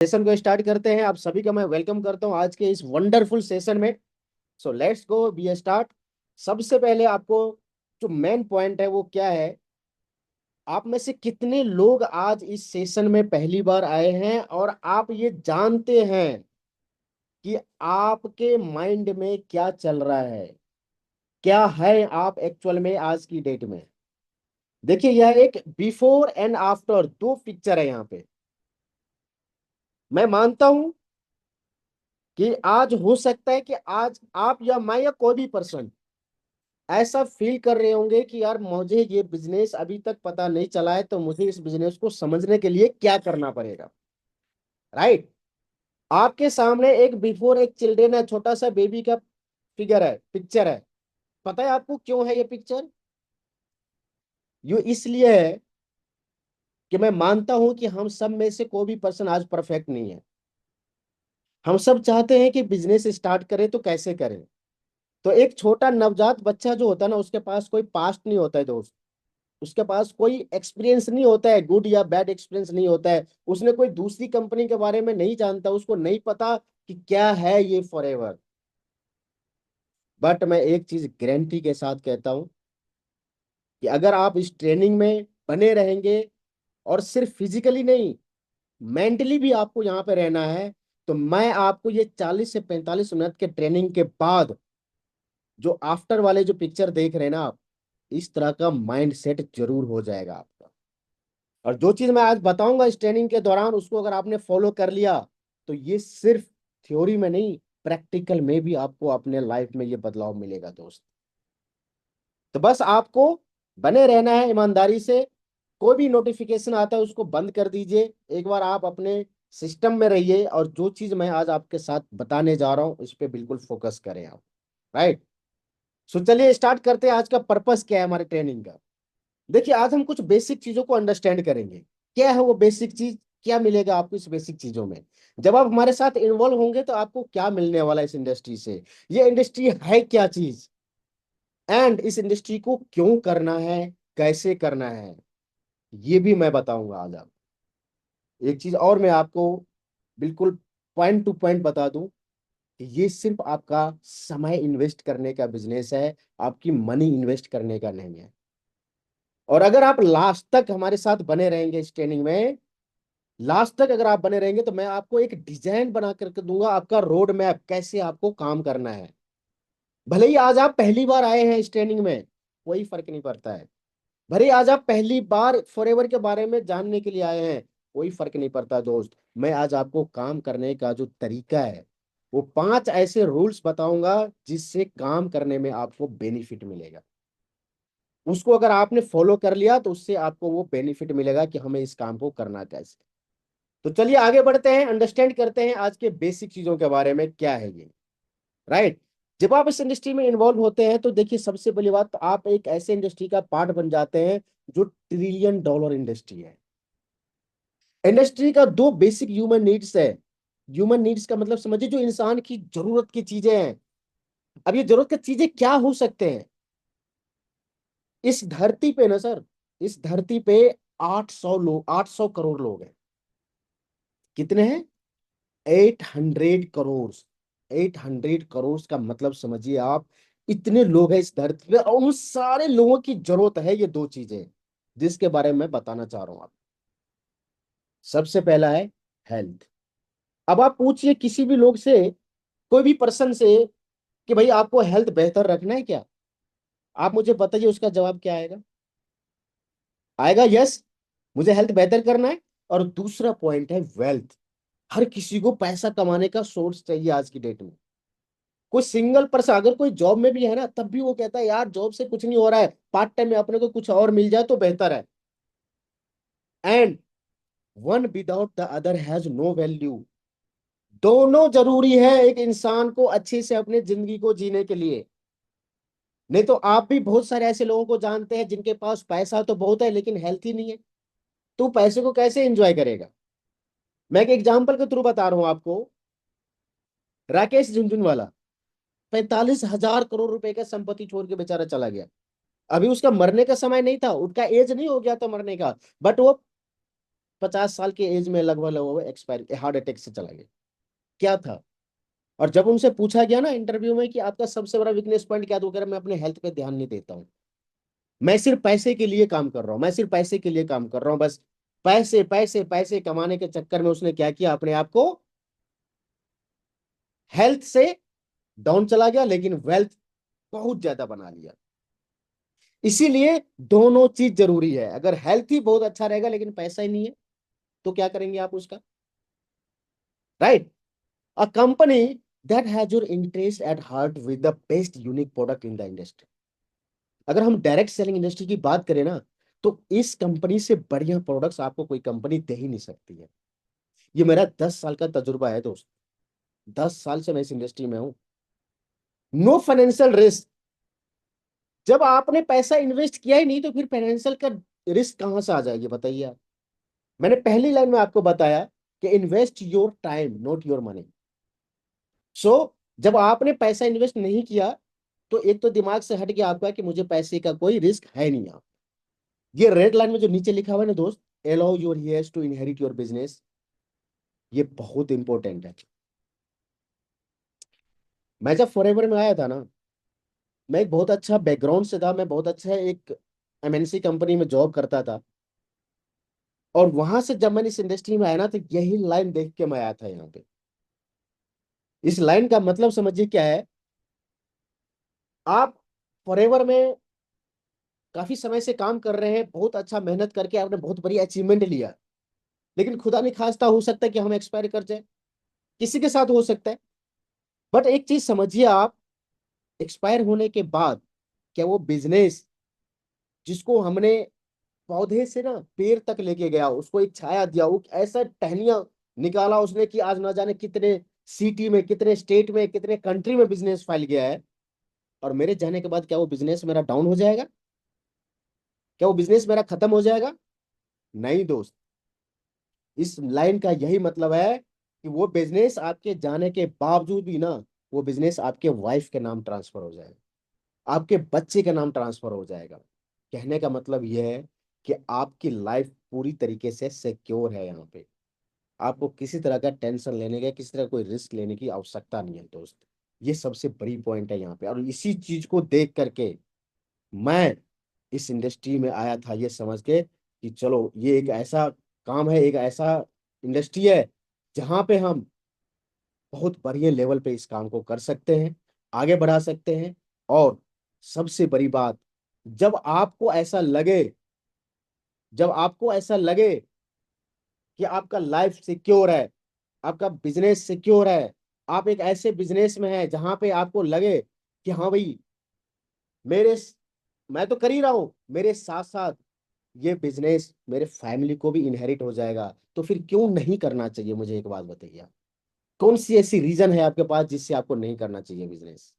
Session को start करते हैं। आप सभी का मैं वेलकम करता हूं आज के इस वंडरफुल सेशन में। So let's go be start. सबसे पहले आपको जो मेन पॉइंट है वो क्या है, आप में से कितने लोग आज इस सेशन में पहली बार आए हैं और आप ये जानते हैं कि आपके माइंड में क्या चल रहा है, क्या है आप एक्चुअल में आज की डेट में। देखिए, यह एक बिफोर एंड आफ्टर दो पिक्चर है यहाँ पे। मैं मानता हूं कि आज हो सकता है कि आज आप या मैं या कोई भी पर्सन ऐसा फील कर रहे होंगे कि यार मुझे ये बिजनेस अभी तक पता नहीं चला है, तो मुझे इस बिजनेस को समझने के लिए क्या करना पड़ेगा। राइट। आपके सामने एक बिफोर एक चिल्ड्रेन है, छोटा सा बेबी का फिगर है, पिक्चर है। पता है आपको क्यों है ये पिक्चर? ये इसलिए है कि मैं मानता हूं कि हम सब में से कोई भी पर्सन आज परफेक्ट नहीं है। हम सब चाहते हैं कि बिजनेस स्टार्ट करें तो कैसे करें। तो एक छोटा नवजात बच्चा जो होता है ना, उसके पास कोई पास्ट नहीं होता है दोस्त। उसके पास कोई एक्सपीरियंस नहीं होता है, गुड या बैड एक्सपीरियंस नहीं होता है। उसने कोई दूसरी कंपनी के बारे में नहीं जानता, उसको नहीं पता कि क्या है ये फॉरएवर। बट मैं एक चीज गारंटी के साथ कहता हूं कि अगर आप इस ट्रेनिंग में बने रहेंगे, और सिर्फ फिजिकली नहीं, मेंटली भी आपको यहाँ पे रहना है, तो मैं आपको ये 40 से 45 मिनट के ट्रेनिंग के बाद जो आफ्टर वाले जो पिक्चर देख रहे हैं ना आप, इस तरह का माइंड सेट जरूर हो जाएगा आपका। और जो चीज मैं आज बताऊंगा इस ट्रेनिंग के दौरान, उसको अगर आपने फॉलो कर लिया, तो ये सिर्फ थ्योरी में नहीं, प्रैक्टिकल में भी आपको अपने लाइफ में ये बदलाव मिलेगा दोस्त। तो बस आपको बने रहना है ईमानदारी से। कोई भी नोटिफिकेशन आता है उसको बंद कर दीजिए, एक बार आप अपने सिस्टम में रहिए, और जो चीज मैं आज आपके साथ बताने जा रहा हूं उस पर बिल्कुल फोकस करें आप। राइट। सो चलिए स्टार्ट करते हैं। आज का पर्पस क्या है हमारे ट्रेनिंग का? देखिए, आज हम कुछ बेसिक चीजों को अंडरस्टैंड करेंगे। क्या है वो बेसिक चीज, क्या मिलेगा आपको इस बेसिक चीजों में। जब आप हमारे साथ इन्वॉल्व होंगे तो आपको क्या मिलने वाला है इस इंडस्ट्री से, ये इंडस्ट्री है क्या चीज, एंड इस इंडस्ट्री को क्यों करना है, कैसे करना है, ये भी मैं बताऊंगा आज आप। एक चीज और मैं आपको बिल्कुल पॉइंट टू पॉइंट बता दूं कि ये सिर्फ आपका समय इन्वेस्ट करने का बिजनेस है, आपकी मनी इन्वेस्ट करने का नहीं है। और अगर आप लास्ट तक हमारे साथ बने रहेंगे इस ट्रेनिंग में, लास्ट तक अगर आप बने रहेंगे, तो मैं आपको एक डिजाइन बना करके दूंगा, आपका रोड मैप कैसे आपको काम करना है। भले ही आज आप पहली बार आए हैं इस ट्रेनिंग में, कोई फर्क नहीं पड़ता है। भले ही आज आप पहली बार फॉरएवर के बारे में जानने के लिए आए हैं, कोई फर्क नहीं पड़ता दोस्त। मैं आज आपको काम करने का जो तरीका है, वो 5 ऐसे रूल्स बताऊंगा जिससे काम करने में आपको बेनिफिट मिलेगा। उसको अगर आपने फॉलो कर लिया तो उससे आपको वो बेनिफिट मिलेगा कि हमें इस काम को करना कैसे। तो चलिए आगे बढ़ते हैं, अंडरस्टैंड करते हैं आज के बेसिक चीजों के बारे में क्या है ये। राइट। जब आप इस इंडस्ट्री में इन्वॉल्व होते हैं तो देखिए, सबसे पहली बात तो आप एक ऐसे इंडस्ट्री का पार्ट बन जाते हैं जो $1 ट्रिलियन इंडस्ट्री है। इंडस्ट्री का दो बेसिक ह्यूमन नीड्स है। ह्यूमन नीड्स का मतलब समझिए, जो इंसान की जरूरत की चीजें हैं। अब ये जरूरत की चीजें क्या हो सकते हैं इस धरती पे ना सर? इस धरती पे 800 लोग, 800 करोड़ लोग हैं। कितने हैं? 800 करोड़। 800 करोड़ का मतलब समझिए आप, इतने लोग हैं इस धरती पे, और उन सारे लोगों की जरूरत है ये दो चीजें जिसके बारे में मैं बताना चाह रहा हूं आप। सबसे पहला है हेल्थ। अब आप पूछिए किसी भी लोग से, कोई भी पर्सन से, कि भाई आपको हेल्थ बेहतर रखना है क्या, आप मुझे बताइए उसका जवाब क्या आएगा? आएगा यस, मुझे हेल्थ बेहतर करना है। और दूसरा पॉइंट है वेल्थ। हर किसी को पैसा कमाने का सोर्स चाहिए आज की डेट में। कोई सिंगल पर्सन अगर कोई जॉब में भी है ना, तब भी वो कहता है यार जॉब से कुछ नहीं हो रहा है, पार्ट टाइम में अपने को कुछ और मिल जाए तो बेहतर है। And one without the other has no value. दोनों जरूरी है एक इंसान को अच्छे से अपने जिंदगी को जीने के लिए। नहीं तो आप भी बहुत सारे ऐसे लोगों को जानते हैं जिनके पास पैसा तो बहुत है लेकिन हेल्थ ही नहीं है। तो पैसे को कैसे एंजॉय करेगा? मैं एक एग्जांपल के थ्रू बता रहा हूं आपको। राकेश झुनझुनवाला 45,000 करोड़ रुपए का संपत्ति छोड़ के बेचारा चला गया। अभी उसका मरने का समय नहीं था, उसका एज नहीं हो गया था मरने का, बट वो 50 साल के एज में लगभग लगभग एक्सपायर हार्ट अटैक से चला गया। क्या था? और जब उनसे पूछा गया ना इंटरव्यू में कि आपका सबसे बड़ा वीकनेस पॉइंट क्या, तो कह रहा मैं अपने हेल्थ पे ध्यान नहीं देता हूँ, मैं सिर्फ पैसे के लिए काम कर रहा हूँ, मैं सिर्फ पैसे के लिए काम कर रहा हूँ, बस पैसे पैसे पैसे कमाने के चक्कर में उसने क्या किया, अपने आप को हेल्थ से डाउन चला गया, लेकिन वेल्थ बहुत ज्यादा बना लिया। इसीलिए दोनों चीज जरूरी है। अगर हेल्थ ही बहुत अच्छा रहेगा लेकिन पैसा ही नहीं है, तो क्या करेंगे आप उसका? Right? A company that has your interest at heart with the best unique product in the industry. अगर हम डायरेक्ट सेलिंग इंडस्ट्री की बात करें ना, तो इस कंपनी से बढ़िया प्रोडक्ट्स आपको कोई कंपनी दे ही नहीं सकती है। ये मेरा 10 साल का तजुर्बा है दोस्त। 10 साल से मैं इस इंडस्ट्री में हूं। No financial risk. जब आपने पैसा इन्वेस्ट किया ही नहीं, तो फिर फाइनेंशियल का रिस्क कहां से आ जाएगी बताइए आप? मैंने पहली लाइन में आपको बताया कि invest your time not your money. So जब आपने पैसा इन्वेस्ट नहीं किया, तो एक तो दिमाग से हट गया आपका कि मुझे पैसे का कोई रिस्क है नहीं। आप ये रेड लाइन में जो नीचे लिखा हुआ है ना दोस्त, allow your heirs to inherit your business, ये बहुत इंपॉर्टेंट है। मैं जब फॉरएवर में आया था ना, मैं एक बहुत अच्छा बैकग्राउंड से था, मैं बहुत अच्छा एक एमएनसी कंपनी में जॉब करता था। और वहां से जब मैंने इस इंडस्ट्री में आया ना, तो यही लाइन देख के मैं आया था यहाँ पे। इस लाइन का मतलब समझिए क्या है। आप फॉरएवर में काफी समय से काम कर रहे हैं, बहुत अच्छा मेहनत करके आपने बहुत बड़ी अचीवमेंट लिया, लेकिन खुदा नहीं खास्ता हो सकता है कि हम एक्सपायर कर जाए, किसी के साथ हो सकता है। बट एक चीज समझिए आप, एक्सपायर होने के बाद क्या वो बिजनेस जिसको हमने पौधे से ना पेड़ तक लेके गया, उसको एक छाया दिया, वो ऐसा टहनिया निकाला उसने कि आज ना जाने कितने सिटी में, कितने स्टेट में, कितने कंट्री में बिजनेस फैल गया है, और मेरे जाने के बाद क्या वो बिजनेस मेरा डाउन हो जाएगा? क्या वो बिजनेस मेरा खत्म हो जाएगा? नहीं दोस्त। इस लाइन का यही मतलब है कि वो बिजनेस आपके जाने के बावजूद भी ना, वो बिजनेस आपके वाइफ के नाम ट्रांसफर हो जाएगा, आपके बच्चे के नाम ट्रांसफर हो जाएगा। कहने का मतलब यह है कि आपकी लाइफ पूरी तरीके से सिक्योर है यहाँ पे। आपको किसी तरह का टेंशन लेने का, किसी तरह कोई रिस्क लेने की आवश्यकता नहीं है दोस्त। ये सबसे बड़ी पॉइंट है यहाँ पे, और इसी चीज को देख करके मैं इस इंडस्ट्री में आया था, ये समझ के कि चलो ये एक ऐसा काम है, एक ऐसा इंडस्ट्री है जहां पे हम बहुत बढ़िया लेवल पे इस काम को कर सकते हैं, आगे बढ़ा सकते हैं। और सबसे बड़ी बात, जब आपको ऐसा लगे, जब आपको ऐसा लगे कि आपका लाइफ सिक्योर है, आपका बिजनेस सिक्योर है, आप एक ऐसे बिजनेस में हैं जहां पे आपको लगे कि हाँ भाई, मेरे मैं तो कर ही रहा हूं, मेरे साथ साथ ये बिजनेस मेरे फैमिली को भी इनहेरिट हो जाएगा, तो फिर क्यों नहीं करना चाहिए? मुझे एक बात बताइए आप, कौन सी ऐसी रीजन है आपके पास जिससे आपको नहीं करना चाहिए बिजनेस?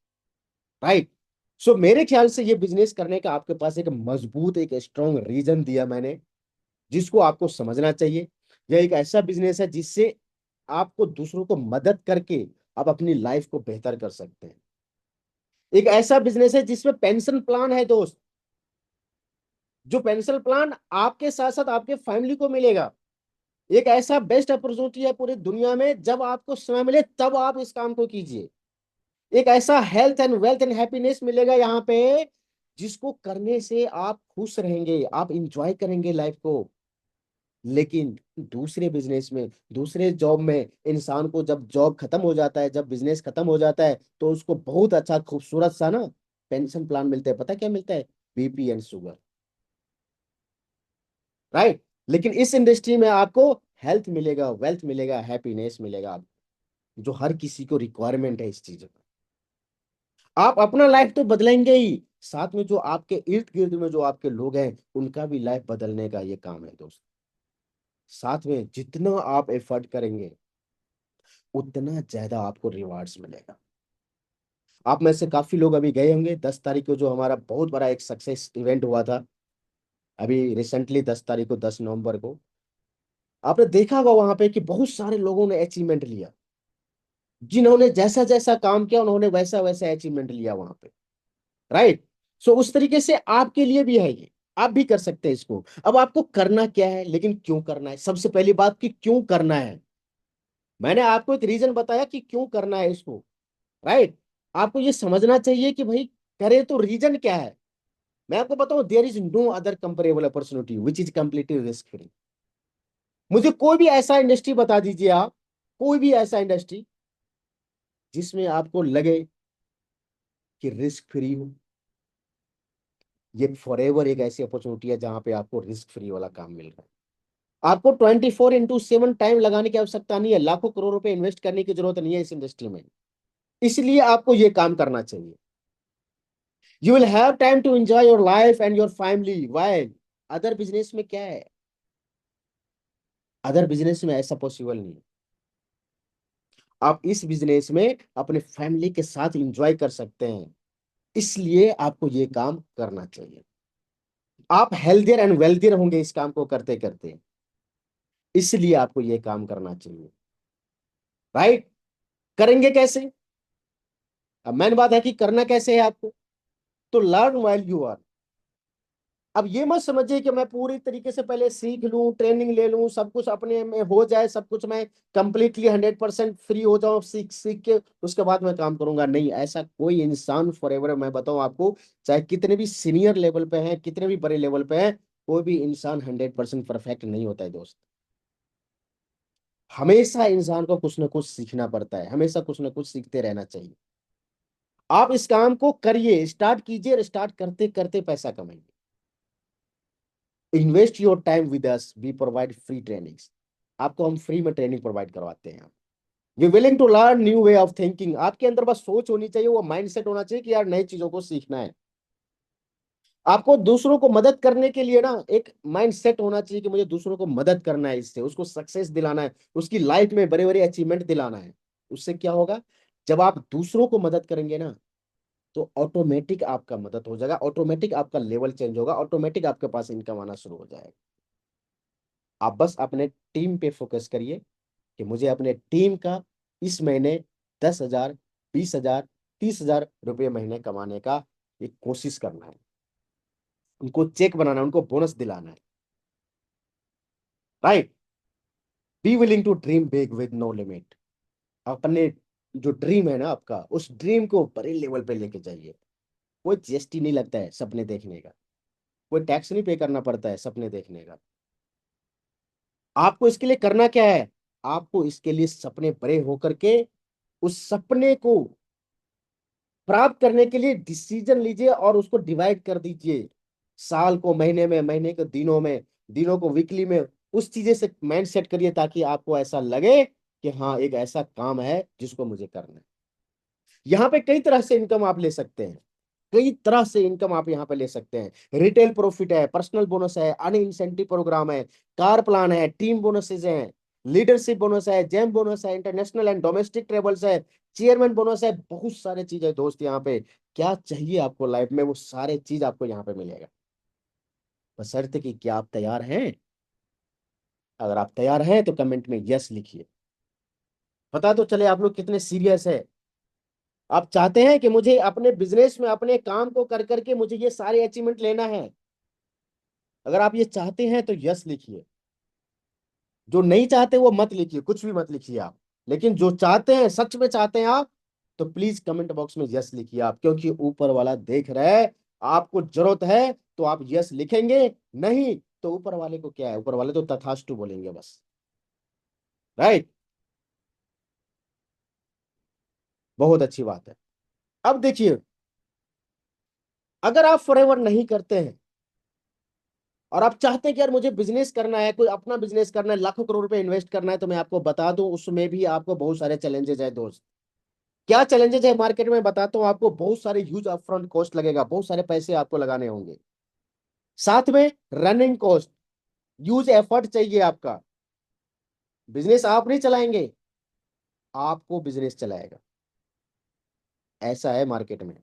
राइट? सो मेरे ख्याल से ये बिजनेस करने का आपके पास एक मजबूत, एक स्ट्रॉन्ग रीजन दिया मैंने, जिसको आपको समझना चाहिए। यह एक ऐसा बिजनेस है जिससे आपको दूसरों को मदद करके आप अपनी लाइफ को बेहतर कर सकते हैं। एक ऐसा बिजनेस है जिसमें पेंशन प्लान है दोस्त, जो पेंशन प्लान आपके साथ साथ आपके फैमिली को मिलेगा। एक ऐसा बेस्ट अपॉर्चुनिटी है पूरी दुनिया में, जब आपको समय मिले तब आप इस काम को कीजिए। एक ऐसा health and wealth and happiness मिलेगा यहाँ पे, जिसको करने से आप खुश रहेंगे, आप इंजॉय करेंगे लाइफ को। लेकिन दूसरे बिजनेस में, दूसरे जॉब में इंसान को जब जॉब खत्म हो जाता है, जब बिजनेस खत्म हो जाता है, तो उसको बहुत अच्छा खूबसूरत सा ना पेंशन प्लान मिलता है। पता क्या मिलता है? BP and sugar. राइट? लेकिन इस इंडस्ट्री में आपको हेल्थ मिलेगा, वेल्थ मिलेगा, हैप्पीनेस मिलेगा, जो हर किसी को रिक्वायरमेंट है इस चीज का। आप अपना लाइफ तो बदलेंगे ही, साथ में जो आपके इर्द गिर्द में जो आपके लोग हैं, उनका भी लाइफ बदलने का ये काम है दोस्त। साथ में जितना आप एफर्ट करेंगे, उतना ज्यादा आपको रिवार्ड्स मिलेगा। आप में से काफी लोग अभी गए होंगे 10 तारीख को, जो हमारा बहुत बड़ा एक सक्सेस इवेंट हुआ था अभी रिसेंटली, 10 तारीख को, 10 नवंबर को। आपने देखा होगा वहां पे कि बहुत सारे लोगों ने अचीवमेंट लिया, जिन्होंने जैसा जैसा काम किया उन्होंने वैसा वैसा अचीवमेंट लिया वहां पे। राइट? सो उस तरीके से आपके लिए भी है ये। आप भी कर सकते हैं इसको। अब आपको करना क्या है, लेकिन क्यों करना है, सबसे पहली बात कि क्यों करना है। मैंने आपको एक रीजन बताया कि क्यों करना है इसको, राइट। आपको ये समझना चाहिए कि भाई करे तो रीजन क्या है। मैं आपको बताऊं, there is no other comparable opportunity which is completely risk free. मुझे कोई भी ऐसा इंडस्ट्री बता दीजिए आप, कोई भी ऐसा इंडस्ट्री जिसमें आपको लगे कि रिस्क फ्री हो। ये फॉरएवर एक ऐसी अपॉर्चुनिटी है जहां पे आपको रिस्क फ्री वाला काम मिल रहा है। आपको 24/7 टाइम लगाने की आवश्यकता नहीं है, लाखों करोड़ रुपए इन्वेस्ट करने की जरूरत नहीं है इस इंडस्ट्री में। इसलिए आपको ये काम करना चाहिए। You will have time to enjoy your life and your family while. Other business में क्या है, अदर बिजनेस में ऐसा पॉसिबल नहीं है। आप इस बिजनेस में अपने फैमिली के साथ एंजॉय कर सकते हैं, इसलिए आपको ये काम करना चाहिए। आप हेल्थियर एंड वेल्थियर होंगे इस काम को करते करते, इसलिए आपको ये काम करना चाहिए, राइट। करेंगे कैसे? अब मेन बात है कि करना कैसे है आपको। तो लर्न व्हाइल यू आर। अब ये मत समझिए कि मैं पूरी तरीके से पहले सीख लूं, ट्रेनिंग ले लूं, सब कुछ अपने में हो जाए, सब कुछ मैं कंप्लीटली 100% फ्री हो जाऊं सीख सीख के, उसके बाद मैं काम करूंगा। नहीं, ऐसा कोई इंसान फॉरएवर, मैं बताऊं आपको, चाहे कितने भी सीनियर लेवल पे हैं, कितने भी बड़े लेवल पे हैं, कोई भी इंसान 100% परफेक्ट नहीं होता है दोस्त। हमेशा इंसान को कुछ ना कुछ सीखना पड़ता है, हमेशा कुछ ना कुछ सीखते रहना चाहिए। आप इस काम को करिए, स्टार्ट कीजिए, और स्टार्ट करते करते पैसा कमाइए। Invest your time with us, we provide free trainings. आपको हम फ्री में ट्रेनिंग प्रोवाइड करवाते हैं। We willing to learn new way of thinking. आपके अंदर बस सोच होनी चाहिए, वो माइंडसेट होना चाहिए कि यार नई चीजों को सीखना है। आपको दूसरों को मदद करने के लिए ना एक माइंडसेट होना चाहिए कि मुझे दूसरों को मदद करना है, इससे उसको सक्सेस दिलाना है, उसकी लाइफ में बड़े बड़े अचीवमेंट दिलाना है। उससे क्या होगा, जब आप दूसरों को मदद करेंगे ना, तो ऑटोमेटिक आपका मदद हो जाएगा, ऑटोमेटिक आपका लेवल चेंज होगा, ऑटोमेटिक आपके पास इनकम आना शुरू हो जाएगा। आप बस अपने टीम पे फोकस करिए कि मुझे अपने टीम का इस महीने 10,000, 20,000, 30,000 रुपये महीने कमाने का एक कोशिश करना है। उनको चेक बनाना है, उनको बोनस दिलाना है, right. Be willing to dream big with no limit. अपने जो ड्रीम है ना आपका, उस ड्रीम को बड़े लेवल पे लेके जाइए। कोई जीएसटी नहीं लगता है सपने देखने का, कोई टैक्स नहीं पे करना पड़ता है सपने देखने का। आपको इसके लिए करना क्या है, आपको इसके लिए सपने बड़े होकर के उस सपने को प्राप्त करने के लिए डिसीजन लीजिए और उसको डिवाइड कर दीजिए। साल को महीने में, महीने को दिनों में, दिनों को वीकली में। उस चीजें से माइंड सेट करिए ताकि आपको ऐसा लगे कि हाँ एक ऐसा काम है जिसको मुझे करना है। यहाँ पे कई तरह से इनकम आप ले सकते हैं, कई तरह से इनकम आप यहाँ पे ले सकते हैं। रिटेल प्रॉफिट है, पर्सनल बोनस है, अर्निंग इंसेंटिव प्रोग्राम है, कार प्लान है, टीम बोनसेज हैं, लीडरशिप बोनस है, जेम बोनस है, इंटरनेशनल एंड डोमेस्टिक ट्रेवल्स है, चेयरमैन बोनस है, बहुत सारे चीज है दोस्त यहाँ पे। क्या चाहिए आपको लाइफ में, वो सारे चीज आपको यहाँ पे मिलेगा, बशर्ते कि क्या आप तैयार हैं। अगर आप तैयार हैं तो कमेंट में यस लिखिए, पता तो चले आप लोग कितने सीरियस है। आप चाहते हैं कि मुझे अपने बिजनेस में, अपने काम को कर करके मुझे ये सारे अचीवमेंट लेना है। अगर आप ये चाहते हैं तो यस लिखिए, जो नहीं चाहते वो मत लिखिए, कुछ भी मत लिखिए आप। लेकिन जो चाहते हैं, सच में चाहते हैं आप, तो प्लीज कमेंट बॉक्स में यस लिखिए आप, क्योंकि ऊपर वाला देख रहा है। आपको जरूरत है तो आप यस लिखेंगे, नहीं तो ऊपर वाले को क्या है, ऊपर वाले तो तथास्तु बोलेंगे बस, राइट। बहुत अच्छी बात है। अब देखिए, अगर आप फॉरएवर नहीं करते हैं और आप चाहते हैं कि यार मुझे बिजनेस करना है, कोई अपना बिजनेस करना है, लाखों करोड़ रुपए इन्वेस्ट करना है, तो मैं आपको बता दूं उसमें भी आपको बहुत सारे चैलेंजेस है दोस्त। क्या चैलेंजेस है मार्केट में बताता हूँ आपको। बहुत सारे ह्यूज अपफ्रंट कॉस्ट लगेगा, बहुत सारे पैसे आपको लगाने होंगे। साथ में रनिंग कॉस्ट, ह्यूज एफर्ट चाहिए आपका। बिजनेस आप नहीं चलाएंगे, आपको बिजनेस चलाएगा, ऐसा है मार्केट में,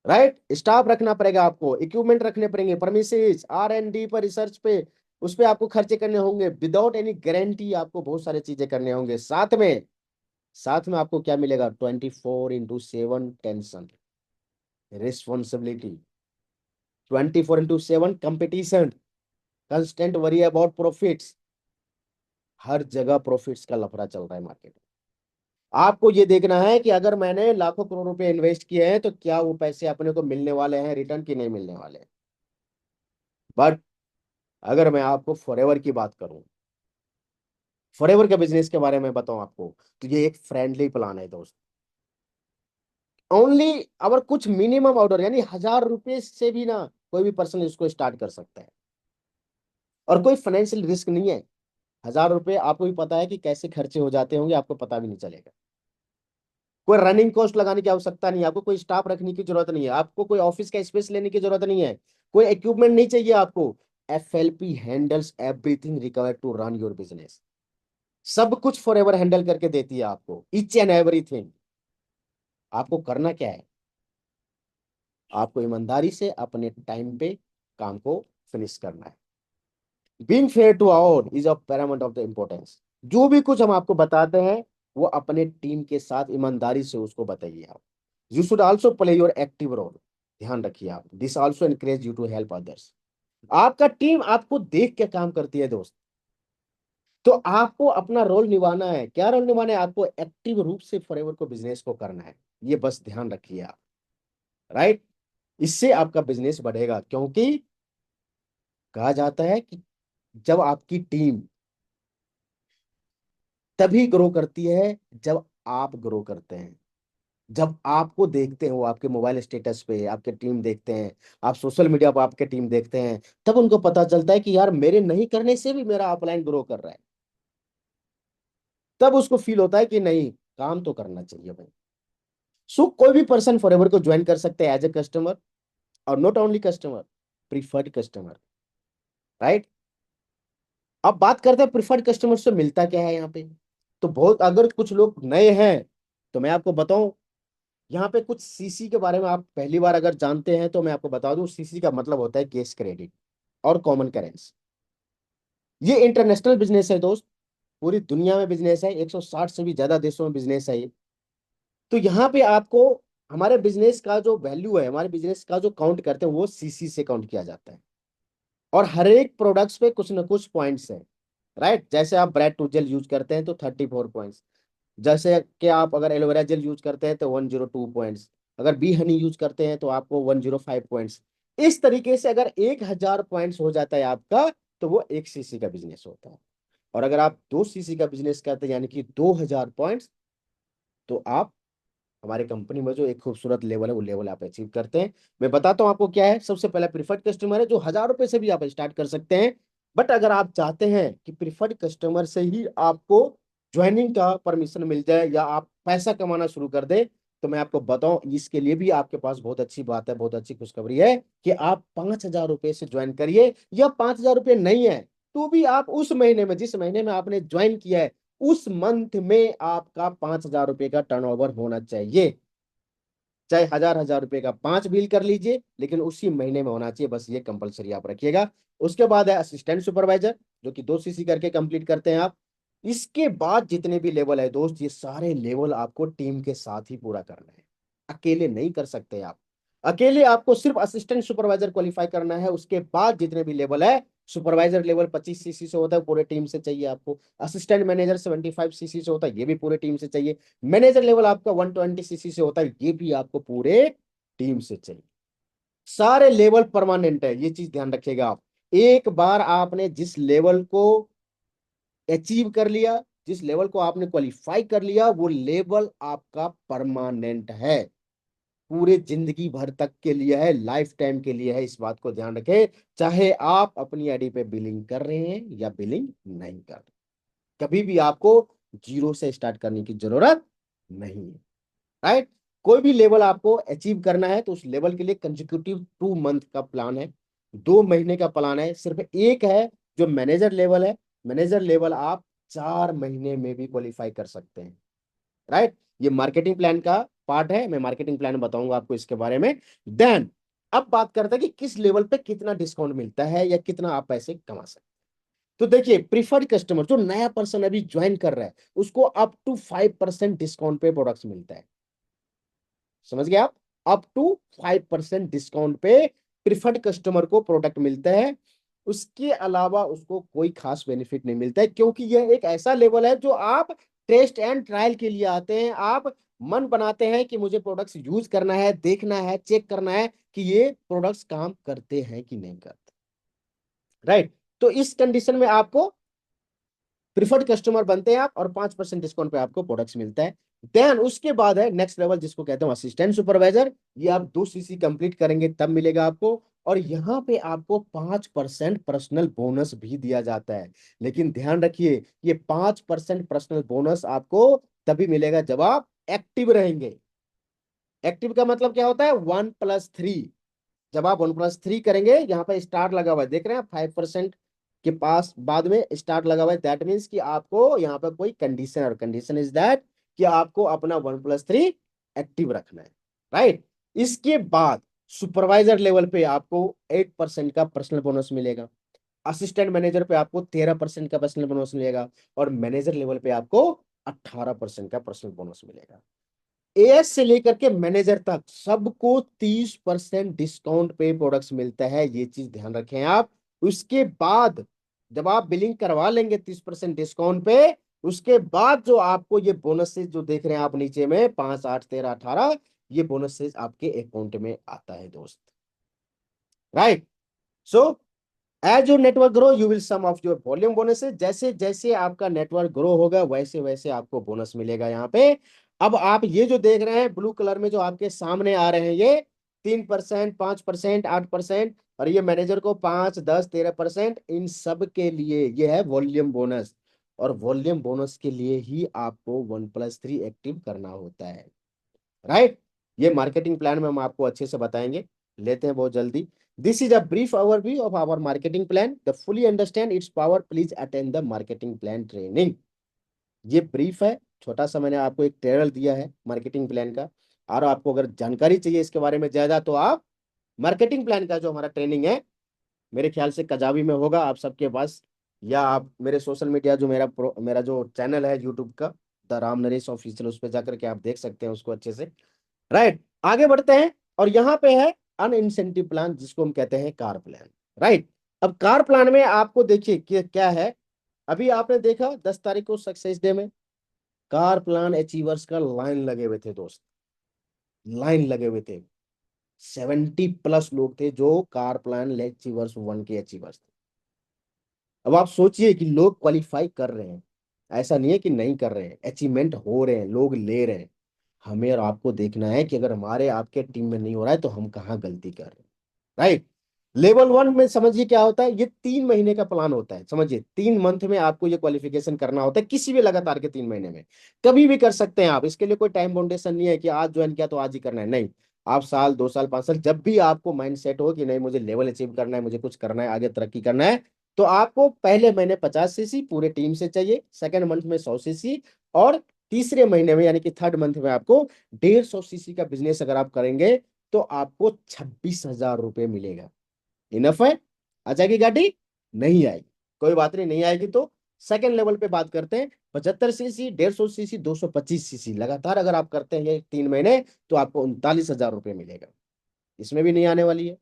राइट। स्टाफ रखना पड़ेगा आपको, इक्विपमेंट रखने पड़ेंगे, परमिसेस, R&D पर, रिसर्च पे, उस पे आपको खर्चे करने होंगे, विदाउट एनी गारंटी आपको बहुत सारे चीजें करने होंगे। साथ में आपको क्या मिलेगा, 24/7 tension, responsibility. 24/7 competition, constant worry about profits. हर जगह प्रॉफिट्स का लफड़ा चल रहा है मार्केट में। आपको ये देखना है कि अगर मैंने लाखों करोड़ रुपए इन्वेस्ट किए हैं तो क्या वो पैसे अपने को मिलने वाले हैं रिटर्न की नहीं मिलने वाले हैं। बट अगर मैं आपको फॉरएवर की बात करूं, फॉरएवर के बिजनेस के बारे में बताऊं आपको, तो ये एक फ्रेंडली प्लान है दोस्त। ओनली अगर कुछ मिनिमम ऑर्डर यानी 1,000 रुपए से भी ना कोई भी पर्सन इसको स्टार्ट कर सकता है, और कोई फाइनेंशियल रिस्क नहीं है। 1,000 रुपए आपको भी पता है कि कैसे खर्चे हो जाते होंगे, आपको पता भी नहीं चलेगा। कोई रनिंग कॉस्ट लगाने की आवश्यकता नहीं है, आपको कोई स्टाफ रखने की जरूरत नहीं है, आपको कोई ऑफिस का स्पेस लेने की जरूरत नहीं है, कोई इक्विपमेंट नहीं चाहिए आपको। FLP handles everything required to run your business. सब कुछ फॉर एवर हैंडल करके देती है आपको, ईच एंड एवरीथिंग। आपको करना क्या है, आपको ईमानदारी से अपने टाइम पे काम को फिनिश करना है। Being fair to all is of paramount of the importance. जो भी कुछ हम आपको बताते हैं वो अपने टीम के साथ ईमानदारी से उसको बताइए आप। You should also play your active role. ध्यान रखिए आप, this also encourage you to help others. आपका टीम आपको देख के काम करती है दोस्त, तो आपको अपना रोल निभाना है। क्या रोल निभाना है? आपको एक्टिव रूप से फॉरएवर को बिजनेस को करना है। ये बस ध्यान रखिए आप, राइट। इससे आपका बिजनेस बढ़ेगा, क्योंकि कहा जाता है कि जब आपकी टीम तभी ग्रो करती है जब आप ग्रो करते हैं। जब आपको देखते हैं, वो आपके मोबाइल स्टेटस पे आपके टीम देखते हैं, आप सोशल मीडिया पर आपके टीम देखते हैं, तब उनको पता चलता है कि यार मेरे नहीं करने से भी मेरा अपलाइन ग्रो कर रहा है। तब उसको फील होता है कि नहीं, काम तो करना चाहिए भाई। सो कोई भी पर्सन फॉरएवर को ज्वाइन कर सकते हैं एज ए कस्टमर, और not only customer, preferred customer, right. अब बात करते हैं प्रीफर्ड कस्टमर से मिलता क्या है यहाँ पे। तो बहुत, अगर कुछ लोग नए हैं तो मैं आपको बताऊं, यहाँ पे कुछ सीसी के बारे में आप पहली बार अगर जानते हैं तो मैं आपको बता दूं, सीसी का मतलब होता है केस क्रेडिट और कॉमन करेंस। ये इंटरनेशनल बिजनेस है दोस्त, पूरी दुनिया में बिजनेस है, 160 से भी ज्यादा देशों में बिजनेस है ये। तो यहाँ पे आपको हमारे बिजनेस का जो वैल्यू है, हमारे बिजनेस का जो काउंट करते हैं वो सीसी से काउंट किया जाता है। और हर एक प्रोडक्ट्स पे कुछ ना कुछ पॉइंट्स है, राइट। जैसे आप ब्रेड टू जेल यूज करते हैं तो 34 पॉइंट्स, जैसे कि आप अगर एलोवेरा जेल यूज करते हैं तो 102 पॉइंट्स, अगर बी हनी यूज करते हैं तो आपको 105 पॉइंट्स। इस तरीके से अगर 1,000 पॉइंट्स हो जाता है आपका, तो वो 1 सीसी का बिजनेस होता है। और अगर आप 2 सीसी का बिजनेस करते हैं यानी कि 2,000 पॉइंट्स, तो आप हमारे कंपनी में जो एक खूबसूरत लेवल है वो लेवल आप अचीव करते हैं। मैं बताता हूं आपको क्या है। सबसे पहला प्रीफर्ड कस्टमर है, जो 1,000 रुपए से भी आप स्टार्ट कर सकते हैं। बट अगर आप चाहते हैं कि प्रीफर्ड कस्टमर से ही आपको ज्वाइनिंग का परमिशन मिल जाए या आप पैसा कमाना शुरू कर दे, तो मैं आपको बताऊं, इसके लिए भी आपके पास बहुत अच्छी बात है, बहुत अच्छी खुशखबरी है कि आप 5,000 रुपए से ज्वाइन करिए। या 5,000 रुपए नहीं है तो भी आप उस महीने में, जिस महीने में आपने ज्वाइन किया है, उस मंथ में आपका 5,000 रुपए का टर्नओवर होना चाहिए। चाहे 1,000 1,000 रुपए का 5 बिल कर लीजिए, लेकिन उसी महीने में होना चाहिए, बस ये कंपलसरी आप रखिएगा। उसके बाद है असिस्टेंट सुपरवाइजर, जो कि 2 सीसी करके कंप्लीट करते हैं आप। इसके बाद जितने भी लेवल है दोस्त, ये सारे लेवल आपको टीम के साथ ही पूरा करना है, अकेले नहीं कर सकते आप। अकेले आपको सिर्फ असिस्टेंट सुपरवाइजर क्वालिफाई करना है, उसके बाद जितने भी लेवल है, सुपरवाइजर लेवल 25 सीसी से होता है, पूरे टीम से चाहिए आपको। असिस्टेंट मैनेजर 75 सीसी से होता है, ये भी पूरे टीम से चाहिए। मैनेजर लेवल आपका 120 सीसी से होता है, ये भी आपको पूरे टीम से चाहिए। सारे लेवल परमानेंट है, ये चीज ध्यान रखिएगा आप। एक बार आपने जिस लेवल को अचीव कर लिया, जिस लेवल को आपने क्वालिफाई कर लिया, वो लेवल आपका परमानेंट है, पूरे जिंदगी भर तक के लिए है, लाइफ टाइम के लिए है। इस बात को ध्यान रखें, चाहे आप अपनी आईडी पे बिलिंग कर रहे हैं या बिलिंग नहीं कर रहे, कभी भी आपको जीरो से स्टार्ट करने की जरूरत नहीं है, राइट। कोई भी लेवल आपको अचीव करना है तो उस लेवल के लिए कंजिक्यूटिव 2 मंथ का प्लान है, 2 महीने का प्लान है। सिर्फ एक है जो मैनेजर लेवल है, मैनेजर लेवल आप 4 महीने में भी क्वालिफाई कर सकते हैं, राइट। ये मार्केटिंग प्लान का पार्ट है, मैं मार्केटिंग प्लान बताऊंगा आपको इसके बारे में। देन अब बात करते हैं कि किस लेवल पे कितना डिस्काउंट मिलता है या कितना आप पैसे कमा सकते हैं। तो देखिए, प्रीफर्ड कस्टमर जो नया पर्सन अभी ज्वाइन कर रहा है, उसको अप टू 5% डिस्काउंट पे प्रोडक्ट्स मिलता है। समझ गए आप? अप टू 5% डिस्काउंट पे प्रिफर्ड कस्टमर को प्रोडक्ट मिलता है, उसके अलावा उसको कोई खास बेनिफिट नहीं मिलता है, क्योंकि यह एक ऐसा लेवल है जो आप टेस्ट एंड ट्रायल के लिए आते हैं। आप मन बनाते हैं कि मुझे प्रोडक्ट्स यूज करना है, देखना है, चेक करना है कि ये प्रोडक्ट्स काम करते हैं कि नहीं करते, राइट। तो इस कंडीशन में आपको प्रिफर्ड कस्टमर बनते हैं आप, और 5% डिस्काउंट पे आपको प्रोडक्ट्स मिलता है। देन उसके बाद है नेक्स्ट लेवल, जिसको कहते हैं असिस्टेंट सुपरवाइजर। ये आप 2 सीसी कंप्लीट करेंगे तब मिलेगा आपको, और यहाँ पे आपको 5% पर्सनल बोनस भी दिया जाता है। लेकिन ध्यान रखिए, ये 5% पर्सनल बोनस आपको तभी मिलेगा जब आप एक्टिव रहेंगे। एक्टिव का मतलब क्या होता है? 1+3। जब आप 1+3 करेंगे, यहाँ पे स्टार लगा हुआ है, देख रहे हैं 5% के पास बाद में स्टार लगा हुआ है, दैट मीन्स कि आपको यहाँ पर कोई कंडीशन, और कंडीशन इज दैट कि आपको अपना 1+3 एक्टिव रखना है, राइट। इसके बाद सुपरवाइजर लेवल पे आपको 8% का पर्सनल बोनस मिलेगा, असिस्टेंट मैनेजर पे आपको 13% का पर्सनल बोनस मिलेगा, और मैनेजर लेवल पे आपको 18% का पर्सनल बोनस मिलेगा। एएस से लेकर के मैनेजर तक सबको 30% डिस्काउंट पे प्रोडक्ट्स मिलता है, ये चीज ध्यान रखें आप। उसके बाद जब आप बिलिंग करवा लेंगे 30% डिस्काउंट पे, उसके बाद जो आपको ये बोनसेस जो देख रहे हैं आप नीचे में 5, 8, 13, 18, ये बोनसेस आपके अकाउंट में आता है दोस्त, right. So as your network grow you will some of your volume bonuses. जैसे जैसे आपका नेटवर्क ग्रो होगा वैसे वैसे आपको बोनस मिलेगा यहाँ पे। अब आप ये जो देख रहे हैं ब्लू कलर में जो आपके सामने आ रहे हैं, ये 3%, 5%, 8%, और ये मैनेजर को 5, 10, 13%, इन सब के लिए ये है वॉल्यूम बोनस। और वॉल्यूम बोनस के लिए ही आपको 1+3 एक्टिव करना होता है, राइट। ये मार्केटिंग प्लान में हम आपको अच्छे से बताएंगे, लेते हैं बहुत जल्दी। This is a brief overview of our marketing plan. The fully understand its power please attend the marketing plan training. ये ब्रीफ है, छोटा सा मैंने आपको एक ट्रेलर दिया है मार्केटिंग प्लान का। और आपको अगर जानकारी चाहिए इसके बारे में ज्यादा, तो आप मार्केटिंग प्लान का जो हमारा ट्रेनिंग है, मेरे ख्याल से कजावी में होगा आप सबके पास, या आप मेरे सोशल मीडिया जो मेरा जो चैनल है यूट्यूब का, द राम नरेश ऑफिशियल, उस पर जाकर के आप देख सकते हैं उसको अच्छे से, राइट। आगे बढ़ते हैं, और यहाँ पे है अन इंसेंटिव प्लान, जिसको हम कहते हैं कार प्लान, राइट। अब कार प्लान में आपको देखिए कि क्या है। अभी आपने देखा 10 तारीख को सक्सेस डे में कार प्लान अचीवर्स का लाइन लगे हुए थे दोस्त, लाइन लगे हुए थे। 70+ लोग थे जो कार प्लान अचीवर्स 1 के अचीवर्स थे। अब आप सोचिए कि लोग क्वालिफाई कर रहे हैं, ऐसा नहीं है कि नहीं कर रहे हैं, अचीवमेंट हो रहे हैं, लोग ले रहे हैं। हमें और आपको देखना है कि अगर हमारे आपके टीम में नहीं हो रहा है तो हम कहाँ गलती कर रहे हैं, राइट। लेवल 1 में समझिए क्या होता है, ये 3 महीने का प्लान होता है, समझिए 3 मंथ में आपको ये क्वालिफिकेशन करना होता है, किसी भी लगातार के 3 महीने में कभी भी कर सकते हैं आप। इसके लिए कोई टाइम बाउंडेशन नहीं है कि आज ज्वाइन किया तो आज ही करना है, नहीं। आप साल, 2 साल, 5 साल, जब भी आपको माइंड सेट हो कि नहीं मुझे लेवल अचीव करना है, मुझे कुछ करना है, आगे तरक्की करना है, तो आपको पहले महीने 50 सीसी पूरे टीम से चाहिए, सेकेंड मंथ में 100 सीसी, और तीसरे महीने में यानी कि थर्ड मंथ में आपको 150 सीसी का बिजनेस अगर आप करेंगे तो आपको 26,000 रुपये मिलेगा। इनफ है? आ जाएगी गाड़ी? नहीं आएगी, कोई बात नहीं, नहीं आएगी तो सेकेंड लेवल पे बात करते हैं। 75 सीसी, 150 सीसी, 225 सीसी लगातार अगर आप करते हैं ये 3 महीने, तो आपको 39,000 रुपये मिलेगा, इसमें भी नहीं आने वाली है।